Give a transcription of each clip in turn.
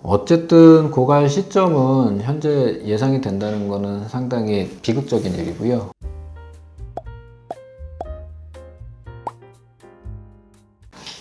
어쨌든 고갈 시점은 현재 예상이 된다는 것은 상당히 비극적인 일이고요.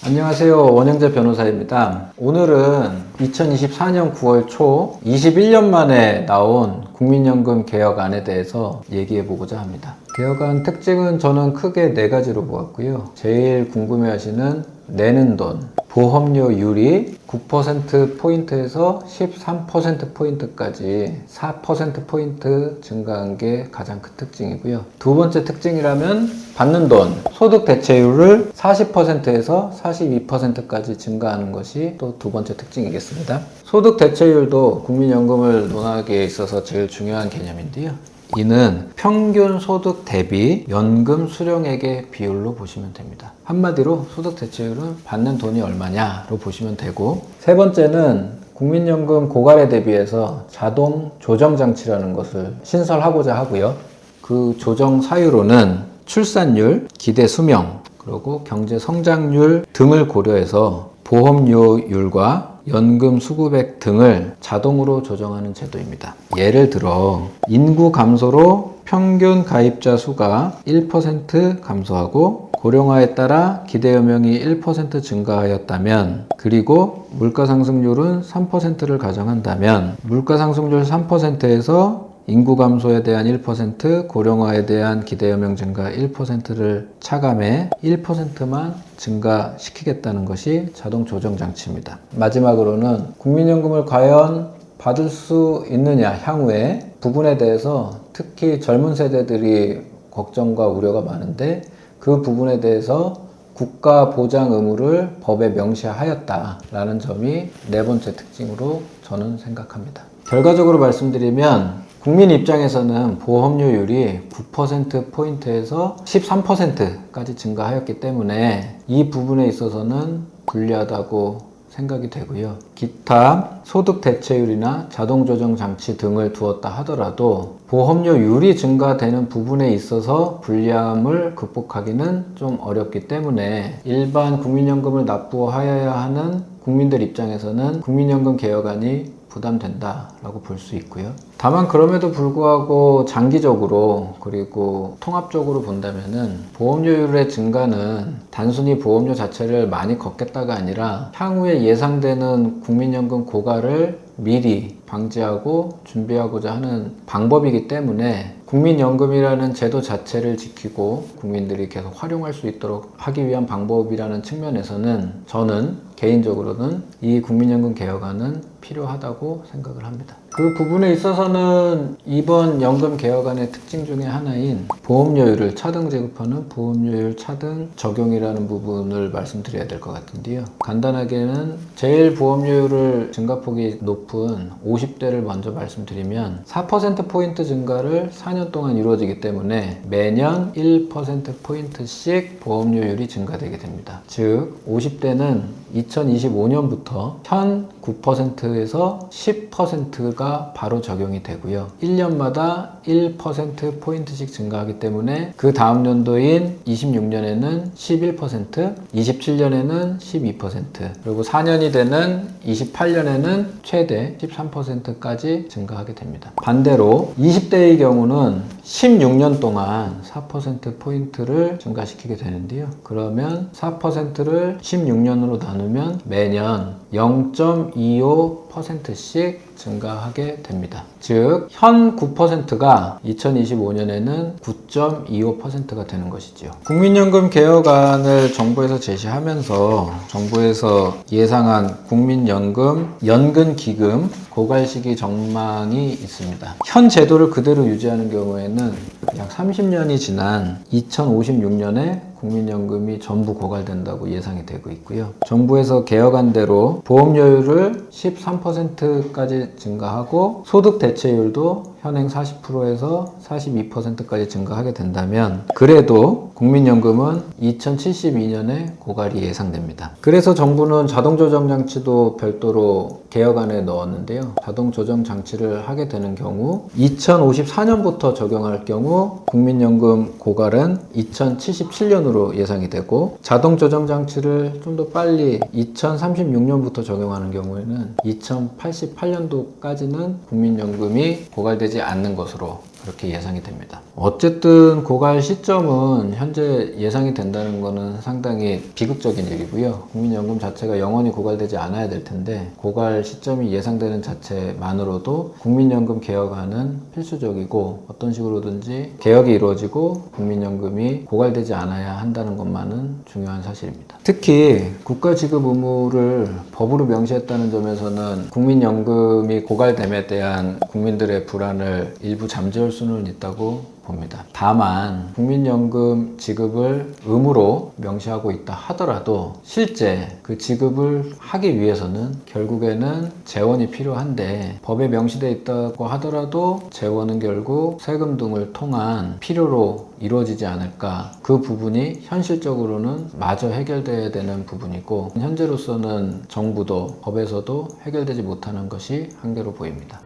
안녕하세요. 원영재 변호사입니다. 오늘은 2024년 9월 초 21년 만에 나온 국민연금 개혁안에 대해서 얘기해 보고자 합니다. 개혁안 특징은 저는 크게 4가지로 보았고요. 제일 궁금해 하시는 내는 돈, 보험료율이 9%포인트에서 13%포인트까지 4%포인트 증가한 게 가장 큰 특징이고요. 두 번째 특징이라면 받는 돈, 소득 대체율을 40%에서 42%까지 증가하는 것이 또 두 번째 특징이겠습니다. 소득 대체율도 국민연금을 논하기에 있어서 제일 중요한 개념인데요. 이는 평균 소득 대비 연금 수령액의 비율로 보시면 됩니다. 한마디로 소득 대체율은 받는 돈이 얼마냐로 보시면 되고, 세 번째는 국민연금 고갈에 대비해서 자동 조정 장치라는 것을 신설하고자 하고요. 그 조정 사유로는 출산율, 기대 수명, 그리고 경제 성장률 등을 고려해서 보험료율과 연금 수급액 등을 자동으로 조정하는 제도입니다. 예를 들어 인구 감소로 평균 가입자 수가 1% 감소하고 고령화에 따라 기대 연명이 1% 증가하였다면, 그리고 물가 상승률은 3%를 가정한다면 물가 상승률 3%에서 인구 감소에 대한 1%, 고령화에 대한 기대 연명 증가 1%를 차감해 1%만 증가시키겠다는 것이 자동 조정 장치입니다. 마지막으로는 국민연금을 과연 받을 수 있느냐 향후에 부분에 대해서 특히 젊은 세대들이 걱정과 우려가 많은데, 그 부분에 대해서 국가 보장 의무를 법에 명시하였다라는 점이 네 번째 특징으로 저는 생각합니다. 결과적으로 말씀드리면 국민 입장에서는 보험료율이 9%포인트에서 13%까지 증가하였기 때문에 이 부분에 있어서는 불리하다고 생각이 되고요. 기타 소득 대체율이나 자동 조정 장치 등을 두었다 하더라도 보험료율이 증가되는 부분에 있어서 불리함을 극복하기는 좀 어렵기 때문에 일반 국민연금을 납부하여야 하는 국민들 입장에서는 국민연금 개혁안이 부담된다라고 볼 수 있고요. 다만 그럼에도 불구하고 장기적으로 그리고 통합적으로 본다면은 보험료율의 증가는 단순히 보험료 자체를 많이 걷겠다가 아니라 향후에 예상되는 국민연금 고갈을 미리 방지하고 준비하고자 하는 방법이기 때문에 국민연금이라는 제도 자체를 지키고 국민들이 계속 활용할 수 있도록 하기 위한 방법이라는 측면에서는 저는 개인적으로는 이 국민연금 개혁안은 필요하다고 생각을 합니다. 그 부분에 있어서는 이번 연금 개혁안의 특징 중에 하나인 보험료율을 차등 지급하는 보험료율 차등 적용이라는 부분을 말씀드려야 될 것 같은데요. 간단하게는 제일 보험료율을 증가폭이 높은 50대를 먼저 말씀드리면 4%포인트 증가를 4년 동안 이루어지기 때문에 매년 1%포인트씩 보험료율이 증가되게 됩니다. 즉 50대는 2025년부터 현 9%에서 10%가 바로 적용이 되고요. 1년마다 1%포인트씩 증가하기 때문에 그 다음 연도인 26년에는 11%, 27년에는 12%, 그리고 4년이 되는 28년에는 최대 13%까지 증가하게 됩니다. 반대로 20대의 경우는 16년 동안 4%포인트를 증가시키게 되는데요. 그러면 4%를 16년으로 나누면 매년 0.25%씩 증가하게 됩니다. 즉, 현 9%가 2025년에는 9.25%가 되는 것이죠. 국민연금 개혁안을 정부에서 제시하면서 정부에서 예상한 국민연금 연금기금 고갈 시기 전망이 있습니다. 현 제도를 그대로 유지하는 경우에는 약 30년이 지난 2056년에 국민연금이 전부 고갈된다고 예상이 되고 있고요. 정부에서 개혁안대로 보험료율을 13%까지 증가하고 소득 대체율도 현행 40%에서 42%까지 증가하게 된다면 그래도 국민연금은 2072년에 고갈이 예상됩니다. 그래서 정부는 자동조정장치도 별도로 개혁안에 넣었는데요. 자동조정장치를 하게 되는 경우 2054년부터 적용할 경우 국민연금 고갈은 2077년으로 예상이 되고 자동조정장치를 좀 더 빨리 2036년부터 적용하는 경우에는 2088년도까지는 국민연금이 고갈되지 않는 것으로 그렇게 예상이 됩니다. 어쨌든 고갈 시점은 현재 예상이 된다는 것은 상당히 비극적인 일이고요. 국민연금 자체가 영원히 고갈되지 않아야 될 텐데 고갈 시점이 예상되는 자체만으로도 국민연금 개혁안은 필수적이고 어떤 식으로든지 개혁이 이루어지고 국민연금이 고갈되지 않아야 한다는 것만은 중요한 사실입니다. 특히 국가지급 의무를 법으로 명시했다는 점에서는 국민연금이 고갈됨에 대한 국민들의 불안을 일부 잠재울 수는 있다고 봅니다. 다만 국민연금 지급을 의무로 명시하고 있다 하더라도 실제 그 지급을 하기 위해서는 결국에는 재원이 필요한데 법에 명시되어 있다고 하더라도 재원은 결국 세금 등을 통한 필요로 이루어지지 않을까. 그 부분이 현실적으로는 마저 해결돼야 되는 부분이고 현재로서는 정부도 법에서도 해결되지 못하는 것이 한계로 보입니다.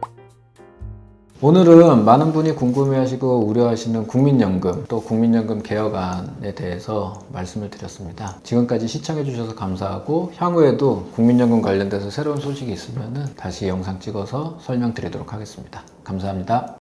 오늘은 많은 분이 궁금해하시고 우려하시는 국민연금 또 국민연금 개혁안에 대해서 말씀을 드렸습니다. 지금까지 시청해주셔서 감사하고 향후에도 국민연금 관련돼서 새로운 소식이 있으면 다시 영상 찍어서 설명드리도록 하겠습니다. 감사합니다.